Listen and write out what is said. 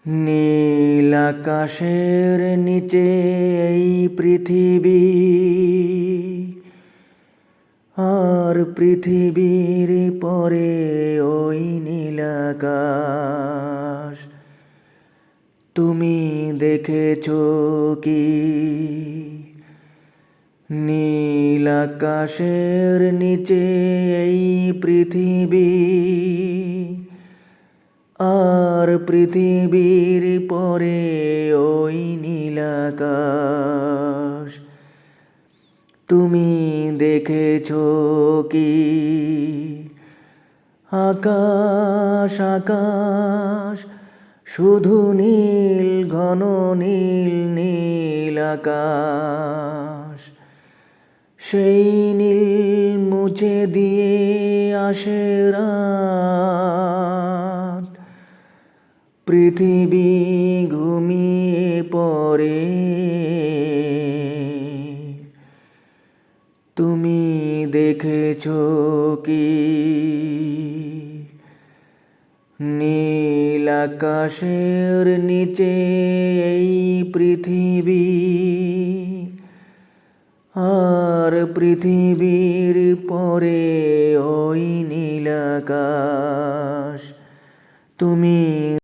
নীল আকাশের নিচে এই পৃথিবী, আর পৃথিবীর পরে ওই নীল আকাশ। তুমি দেখেছো কি নীল আকাশের নিচে এই পৃথিবী, আর পৃথিবীর পরে ওই নীল আকাশ। তুমি দেখেছো কি আকাশ আকাশ, শুধু নীল, ঘন নীল, নীল আকাশ। সেই নীল মুছে দিয়ে আসে রাত, পৃথিবী ঘুমিয়ে পড়ে। তুমি দেখেছো কি নীল আকাশের নিচে এই পৃথিবী, আর পৃথিবীর পরে ওই নীল আকাশ। তুমি